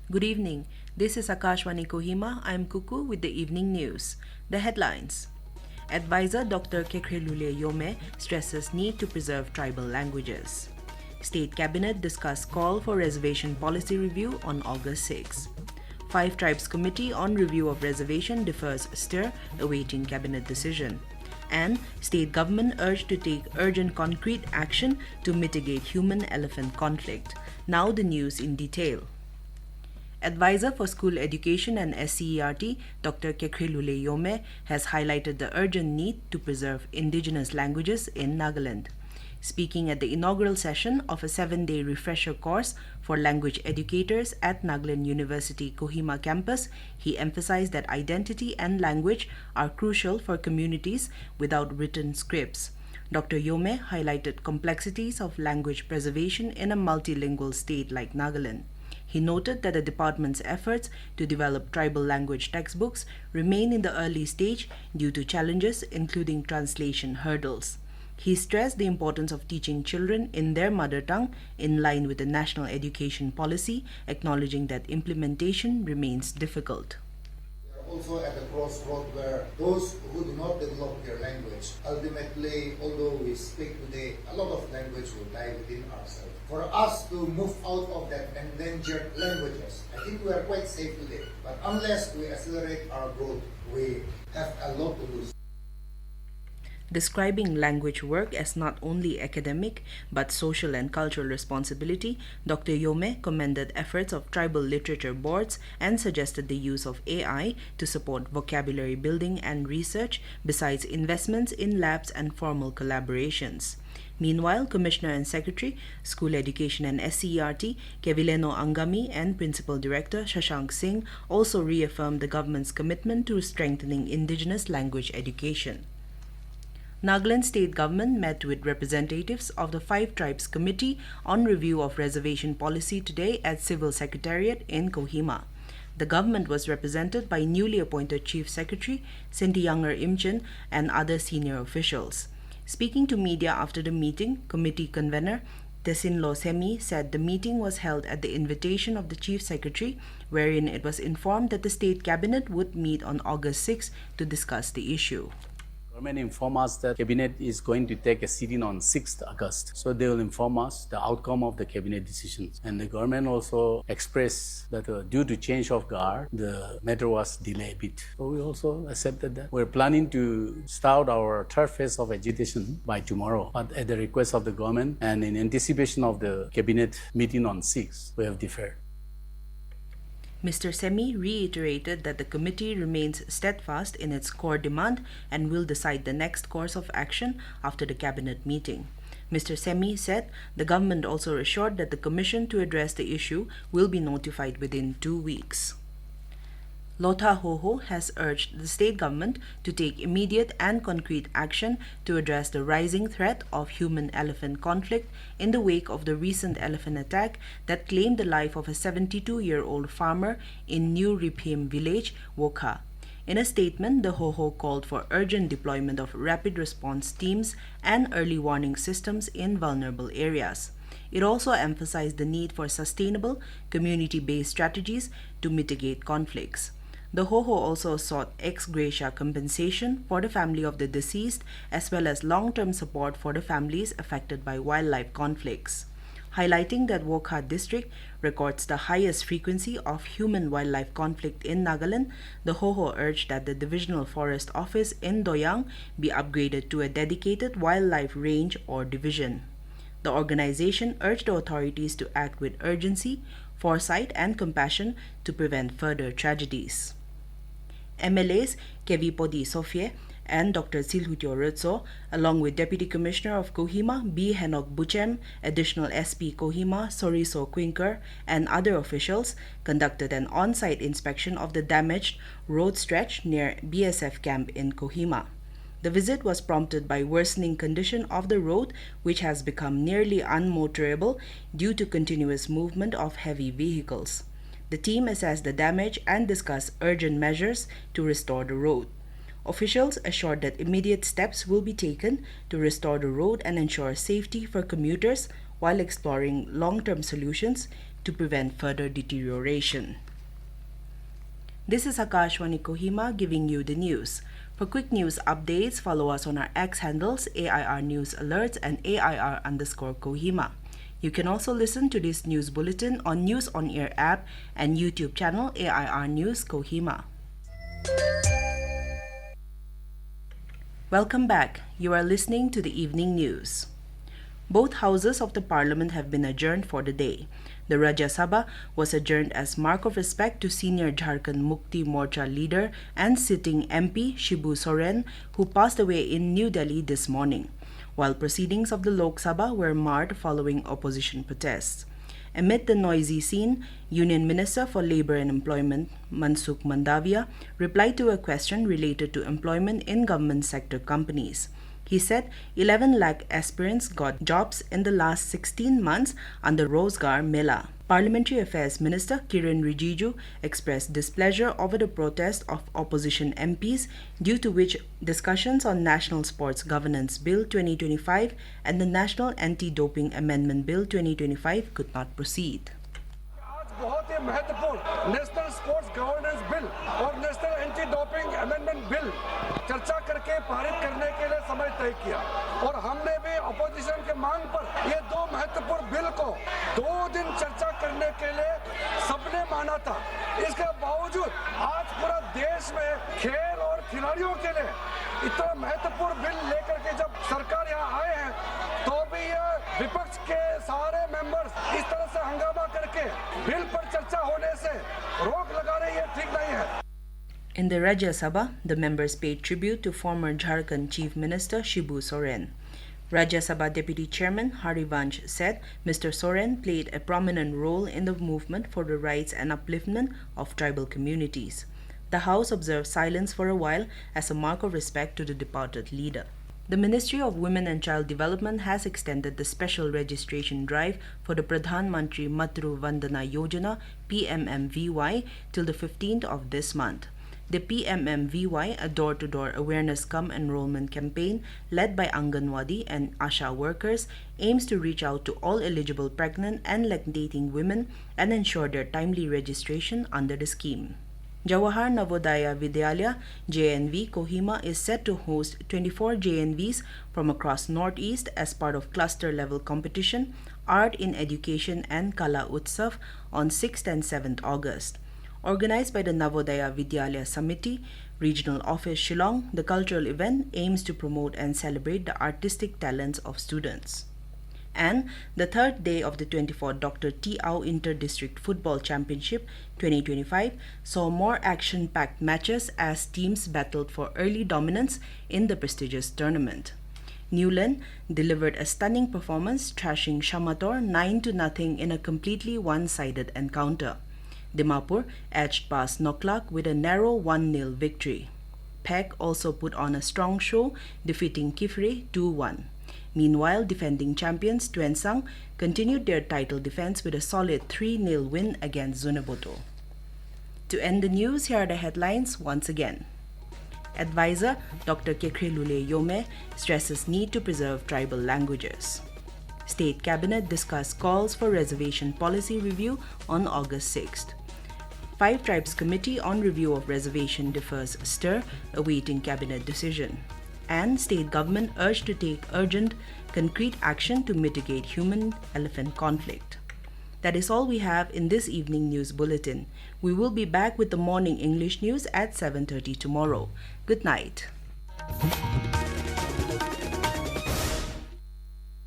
Good evening. This is Akashvani Kohima. I'm Kuku with the evening news. The headlines. Advisor Dr. Kekhrielhoulie Yhome stresses need to preserve tribal languages. State Cabinet discuss call for reservation policy review on August 6. Five Tribes Committee on review of reservation defers stir, awaiting Cabinet decision. And state government urged to take urgent concrete action to mitigate human-elephant conflict. Now the news in detail. Advisor for School Education and SCERT, Dr. Kekhrielhoulie Yhome, has highlighted the urgent need to preserve indigenous languages in Nagaland. Speaking at the inaugural session of a 7-day refresher course for language educators at Nagaland University Kohima campus, he emphasized that identity and language are crucial for communities without written scripts. Dr. Yhome highlighted complexities of language preservation in a multilingual state like Nagaland. He noted that the department's efforts to develop tribal language textbooks remain in the early stage due to challenges including translation hurdles. He stressed the importance of teaching children in their mother tongue in line with the national education policy, acknowledging that implementation remains difficult. We are also at a crossroad where those who do not develop their language, ultimately, although we speak today, a lot of language will die within ourselves. For us to move out of that endangered languages, I think we are quite safe today. But unless we accelerate our growth, we have a lot to lose. Describing language work as not only academic but social and cultural responsibility, Dr. Yhome commended efforts of tribal literature boards and suggested the use of AI to support vocabulary building and research, besides investments in labs and formal collaborations. Meanwhile, Commissioner and Secretary, School Education and SCERT, Kevileno Angami, and Principal Director Shashank Singh also reaffirmed the government's commitment to strengthening indigenous language education. Nagaland State Government met with representatives of the Five Tribes Committee on review of reservation policy today at Civil Secretariat in Kohima. The government was represented by newly appointed Chief Secretary Sintiyanger Imchen and other senior officials. Speaking to media after the meeting, committee convener Tesinlo Semi said the meeting was held at the invitation of the Chief Secretary, wherein it was informed that the State Cabinet would meet on August 6 to discuss the issue. Government informed us that Cabinet is going to take a sitting on 6th August. So they will inform us the outcome of the Cabinet decisions. And the government also expressed that due to change of guard, the matter was delayed a bit. So we also accepted that. We're planning to start our third phase of agitation by tomorrow. But at the request of the government and in anticipation of the Cabinet meeting on 6th, we have deferred. Mr. Semi reiterated that the committee remains steadfast in its core demand and will decide the next course of action after the cabinet meeting. Mr. Semi said the government also assured that the commission to address the issue will be notified within 2 weeks. Lota Hoho has urged the state government to take immediate and concrete action to address the rising threat of human-elephant conflict in the wake of the recent elephant attack that claimed the life of a 72-year-old farmer in New Riphim village, Wokha. In a statement, the Hoho called for urgent deployment of rapid response teams and early warning systems in vulnerable areas. It also emphasized the need for sustainable, community-based strategies to mitigate conflicts. The Hoho also sought ex gratia compensation for the family of the deceased as well as long-term support for the families affected by wildlife conflicts. Highlighting that Wokha district records the highest frequency of human-wildlife conflict in Nagaland, the Hoho urged that the Divisional Forest Office in Doyang be upgraded to a dedicated wildlife range or division. The organization urged the authorities to act with urgency, foresight, and compassion to prevent further tragedies. MLAs Kevipodi Sofie and Dr. Silhutio Rutso, along with Deputy Commissioner of Kohima B. Henok Buchem, Additional SP Kohima Soriso Quinker, and other officials, conducted an on-site inspection of the damaged road stretch near BSF camp in Kohima. The visit was prompted by worsening condition of the road, which has become nearly unmotorable due to continuous movement of heavy vehicles. The team assessed the damage and discussed urgent measures to restore the road. Officials assured that immediate steps will be taken to restore the road and ensure safety for commuters while exploring long-term solutions to prevent further deterioration. This is Akashvani Kohima giving you the news. For quick news updates, follow us on our X handles AIR News Alerts and AIR_Kohima. You can also listen to this news bulletin on News on Air app and YouTube channel AIR News Kohima. Welcome back. You are listening to the evening news. Both houses of the parliament have been adjourned for the day. The Rajya Sabha was adjourned as mark of respect to senior Jharkhand Mukti Morcha leader and sitting MP Shibu Soren, who passed away in New Delhi this morning, while proceedings of the Lok Sabha were marred following opposition protests. Amid the noisy scene, Union Minister for Labour and Employment Mansukh Mandavia replied to a question related to employment in government sector companies. He said 11 lakh aspirants got jobs in the last 16 months under Rozgar Mela. Parliamentary Affairs Minister Kiren Rijiju expressed displeasure over the protest of opposition MPs, due to which discussions on National Sports Governance Bill 2025 and the National Anti-Doping Amendment Bill 2025 could not proceed. बहुत ही महत्वपूर्ण national sports governance bill और national anti doping amendment bill चर्चा करके पारित करने के लिए समय तय किया और हमने भी अपोजिशन के मांग पर ये दो महत्वपूर्ण बिल को 2 दिन चर्चा करने के लिए सबने माना था। इसके बावजूद आज पूरा देश में खेल और खिलाड़ियों के लिए इतना महत्वपूर्ण बिल लेकर के जब सरकार यहाँ आए हैं, तो भी ये विपक्ष के सारे मेंबर्स इस तरह से हंगामा करके बिल पर चर्चा होने से रोक लगा रहे, ये ठीक नहीं है। In the Rajya Sabha, the members paid tribute to former Jharkhand Chief Minister Shibu Soren. Rajya Sabha Deputy Chairman Harivansh said Mr. Soren played a prominent role in the movement for the rights and upliftment of tribal communities. The House observed silence for a while as a mark of respect to the departed leader. The Ministry of Women and Child Development has extended the special registration drive for the Pradhan Mantri Matru Vandana Yojana PMMVY till the 15th of this month. The PMMVY, a door-to-door awareness cum enrollment campaign led by Anganwadi and Asha workers, aims to reach out to all eligible pregnant and lactating women and ensure their timely registration under the scheme. Jawahar Navodaya Vidyalaya JNV Kohima is set to host 24 JNVs from across Northeast as part of cluster-level competition Art in Education and Kala Utsav on 6th and 7th August. Organized by the Navodaya Vidyalaya Samiti, Regional Office Shillong, the cultural event aims to promote and celebrate the artistic talents of students. And the third day of the 24th Dr. T. Au Inter-District Football Championship 2025 saw more action-packed matches as teams battled for early dominance in the prestigious tournament. Newland delivered a stunning performance, thrashing Shamator 9-0 in a completely one-sided encounter. Dimapur edged past Noklak with a narrow 1-0 victory. Pek also put on a strong show, defeating Kifre 2-1. Meanwhile, defending champions Tuensang continued their title defense with a solid 3-0 win against Zuneboto. To end the news, here are the headlines once again. Advisor Dr. Kekhrielhoulie Yhome stresses need to preserve tribal languages. State Cabinet discussed calls for reservation policy review on August 6th. 5 Tribes Committee on Review of Reservation defers stir, awaiting Cabinet decision. And state government urged to take urgent, concrete action to mitigate human-elephant conflict. That is all we have in this evening news bulletin. We will be back with the morning English news at 7:30 tomorrow. Good night.